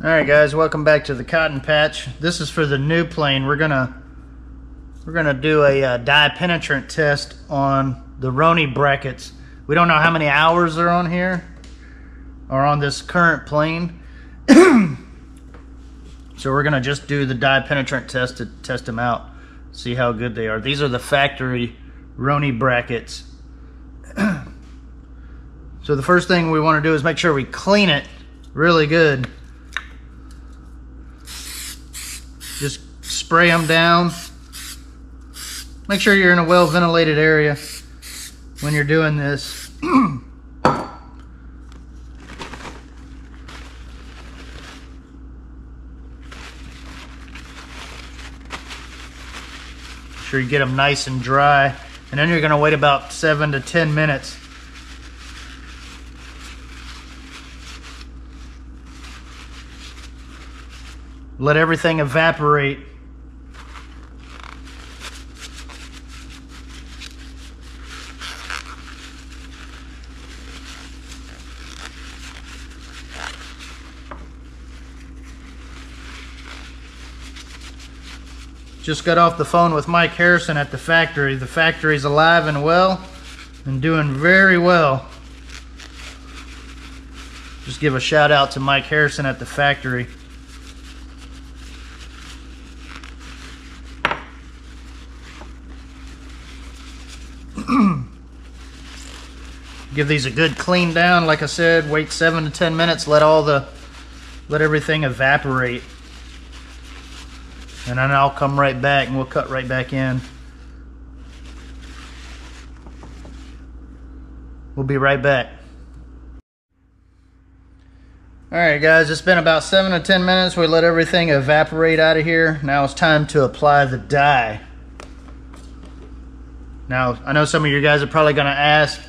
Alright guys, welcome back to the cotton patch. This is for the new plane. We're gonna do a dye penetrant test on the Rony brackets. We don't know how many hours are on here or on this current plane. So we're gonna just do the dye penetrant test to test them out, see how good they are. These are the factory Rony brackets. So the first thing we want to do is make sure we clean it really good. Just spray them down. Make sure you're in a well ventilated area when you're doing this. Sure you get them nice and dry, and then you're going to wait about 7 to 10 minutes. Let everything evaporate. Just got off the phone with Mike Harrison at the factory. The factory's alive and well and doing very well. Just give a shout out to Mike Harrison at the factory. Give these a good clean down, like I said. Wait 7 to 10 minutes. Let everything evaporate, and then I'll come right back and we'll cut right back in. We'll be right back. Alright guys, it's been about 7 to 10 minutes. We let everything evaporate out of here. Now it's time to apply the dye. Now, I know some of you guys are probably going to ask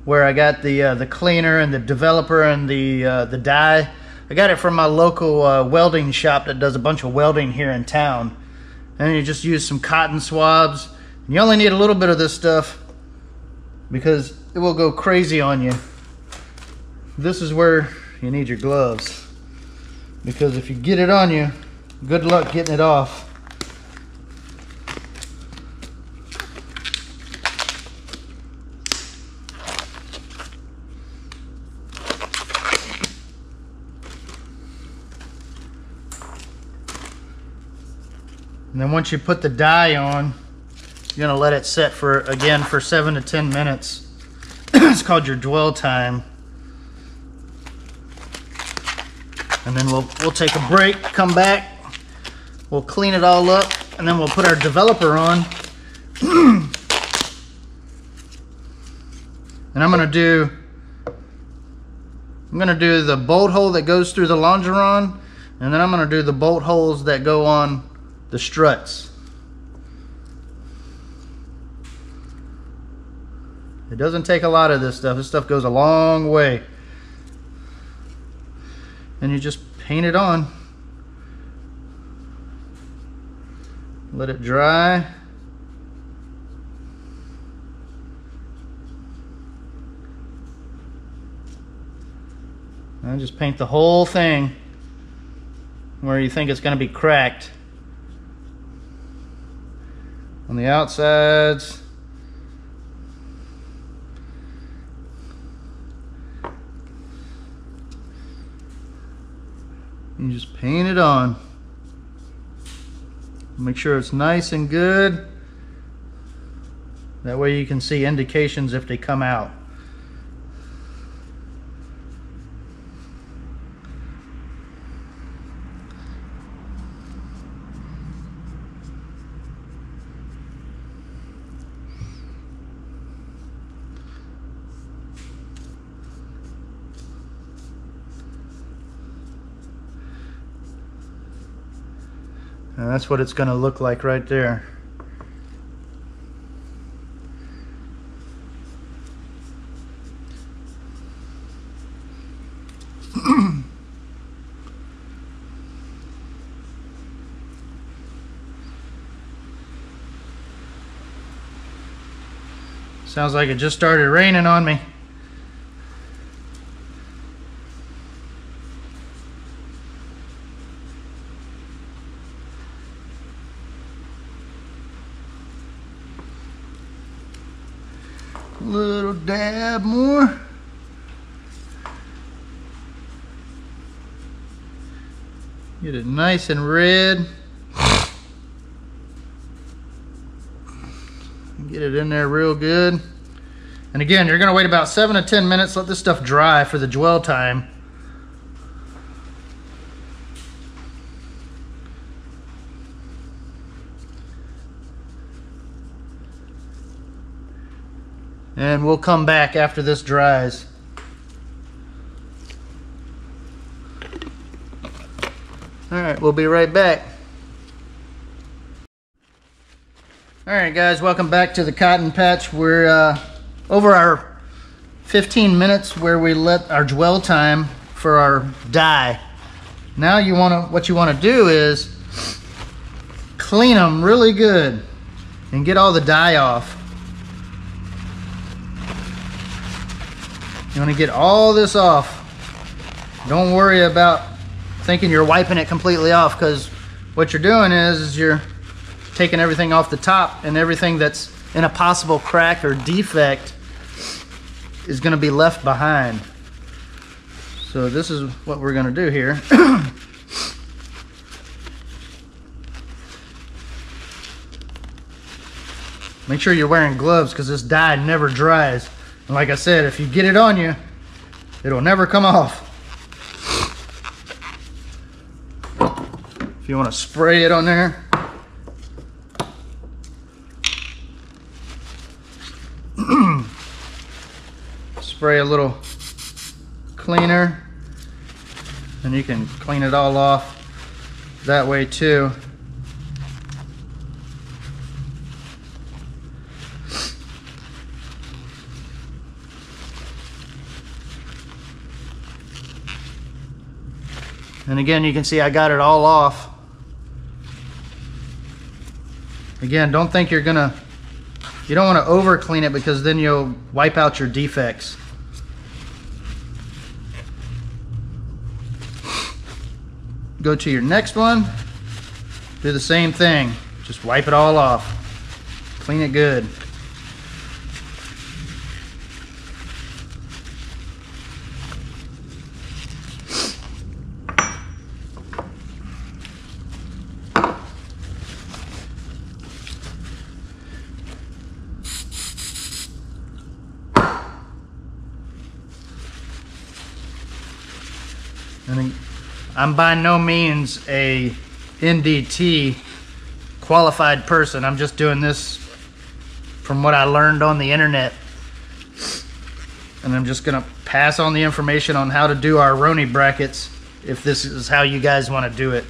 where I got the cleaner and the developer and the dye. I got it from my local welding shop that does a bunch of welding here in town. And you just use some cotton swabs. And you only need a little bit of this stuff because it will go crazy on you. This is where you need your gloves, because if you get it on you, good luck getting it off. And then once you put the dye on, you're gonna let it set for 7 to 10 minutes. It's called your dwell time. And then we'll take a break, come back, we'll clean it all up, and then we'll put our developer on. And I'm gonna do the bolt hole that goes through the longeron, and then I'm gonna do the bolt holes that go on the struts. It doesn't take a lot of this stuff. This stuff goes a long way. And you just paint it on. Let it dry. And just paint the whole thing where you think it's going to be cracked. On the outsides. You just paint it on. Make sure it's nice and good. That way you can see indications if they come out. And that's what it's going to look like right there. Sounds like it just started raining on me. Little dab more. Get it nice and red. Get it in there real good. And again, you're gonna wait about 7 to 10 minutes, let this stuff dry for the dwell time. And we'll come back after this dries. All right, we'll be right back. All right, guys, welcome back to the cotton patch. We're over our 15 minutes where we let our dwell time for our dye. Now what you want to do is clean them really good and get all the dye off. You want to get all this off. Don't worry about thinking you're wiping it completely off, because what you're doing is you're taking everything off the top, and everything that's in a possible crack or defect is going to be left behind. So this is what we're going to do here. Make sure you're wearing gloves, because this dye never dries. And like I said, if you get it on you, it'll never come off. If you want to spray it on there, spray a little cleaner, and you can clean it all off that way too. And again, you can see I got it all off. Again, don't think you don't want to over clean it, because then you'll wipe out your defects. Go to your next one, do the same thing. Just wipe it all off. Clean it good. And I'm by no means a NDT qualified person. I'm just doing this from what I learned on the internet. And I'm just gonna pass on the information on how to do our Rony brackets, if this is how you guys want to do it.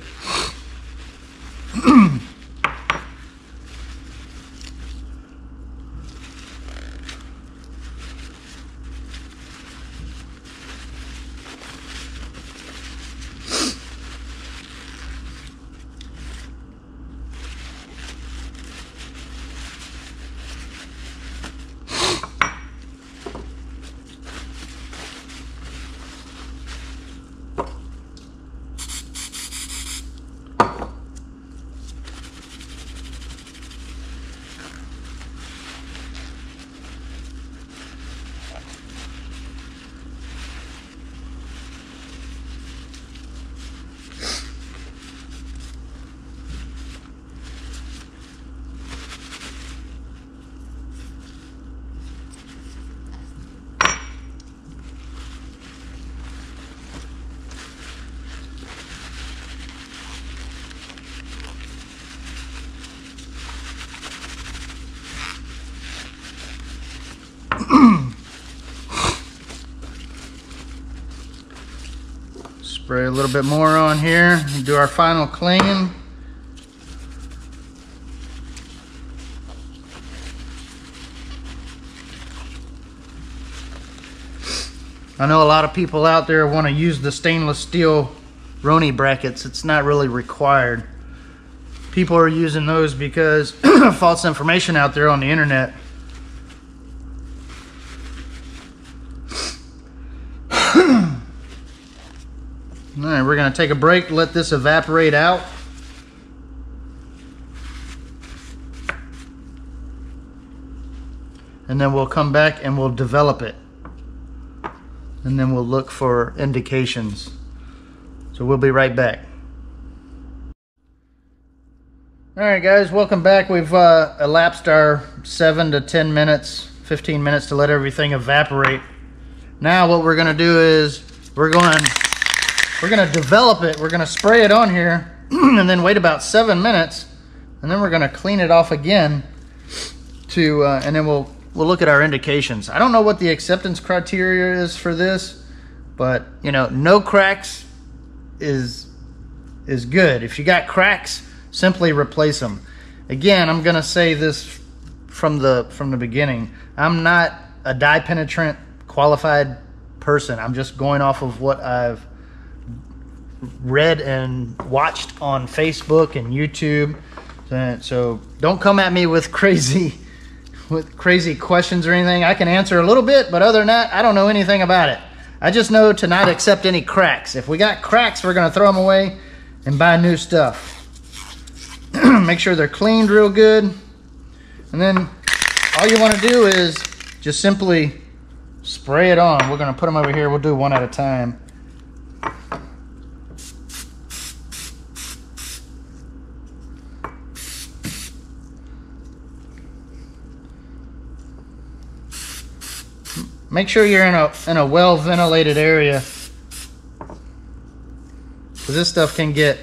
Spray a little bit more on here and do our final clean. I know a lot of people out there want to use the stainless steel Rony brackets. It's not really required. People are using those because false information out there on the internet. All right, we're going to take a break, let this evaporate out. and then we'll come back and we'll develop it. And then we'll look for indications. So we'll be right back. Alright guys, welcome back. We've elapsed our 7 to 10 minutes, 15 minutes to let everything evaporate. Now what we're going to do is we're going to develop it. We're going to spray it on here and then wait about 7 minutes, and then we're going to clean it off again to and then we'll look at our indications. I don't know what the acceptance criteria is for this, but you know, no cracks is good. If you got cracks, simply replace them. Again, I'm going to say this from the beginning. I'm not a dye penetrant qualified person. I'm just going off of what I've read and watched on Facebook and YouTube. So don't come at me with crazy questions or anything. I can answer a little bit, but other than that, I don't know anything about it. I just know to not accept any cracks. If we got cracks, we're going to throw them away and buy new stuff. Make sure they're cleaned real good. And then all you want to do is just simply spray it on. We're going to put them over here. We'll do one at a time. Make sure you're in a well ventilated area, because this stuff can get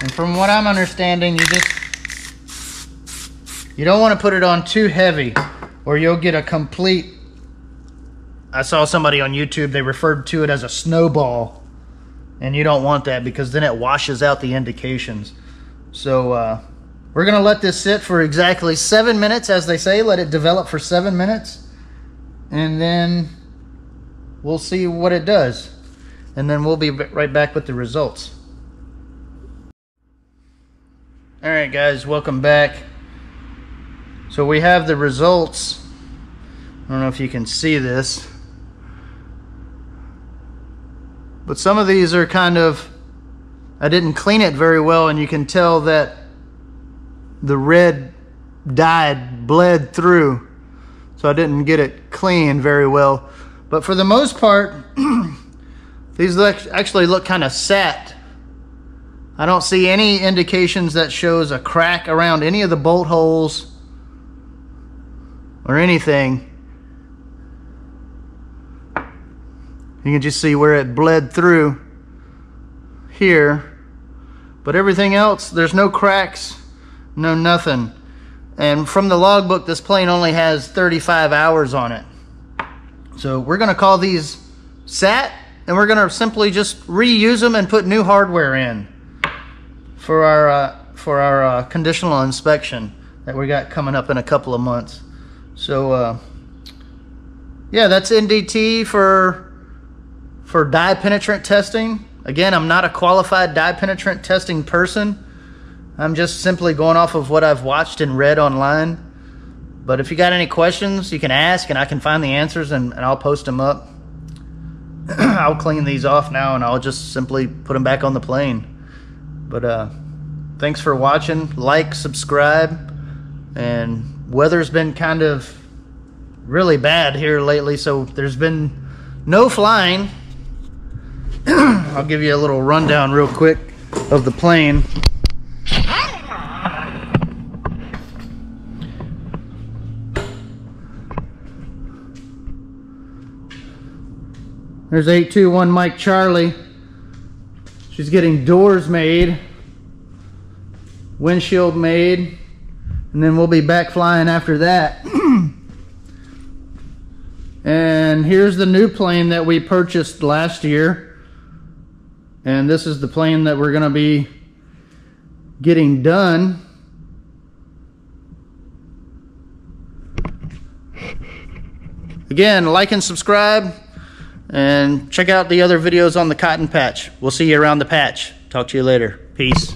And from what I'm understanding, you don't want to put it on too heavy, or you'll get a complete, I saw somebody on YouTube, they referred to it as a snowball, and you don't want that, because then it washes out the indications. So we're going to let this sit for exactly 7 minutes, as they say. Let it develop for 7 minutes, and then we'll see what it does. And then we'll be right back with the results. Alright guys, welcome back. So we have the results. I don't know if you can see this, but some of these are kind of, I didn't clean it very well, and you can tell that the red dye bled through, so I didn't get it clean very well. But for the most part, these actually look kind of set. I don't see any indications that shows a crack around any of the bolt holes or anything. You can just see where it bled through here. But everything else, there's no cracks, no nothing. And from the logbook, this plane only has 35 hours on it. So we're going to call these sat, and we're going to simply just reuse them and put new hardware in for our conditional inspection that we got coming up in a couple of months. So yeah, that's NDT for dye penetrant testing. Again, I'm not a qualified dye penetrant testing person. I'm just simply going off of what I've watched and read online. But if you got any questions, you can ask, and I can find the answers, and I'll post them up. I'll clean these off now, and I'll just simply put them back on the plane. But thanks for watching. Like, subscribe. And weather's been kind of really bad here lately, so there's been no flying. I'll give you a little rundown real quick of the plane. There's 821 Mike Charlie. She's getting doors made, windshield made, and then we'll be back flying after that. And here's the new plane that we purchased last year. And this is the plane that we're going to be getting done. Again, like and subscribe, and check out the other videos on the cotton patch. We'll see you around the patch. Talk to you later. Peace.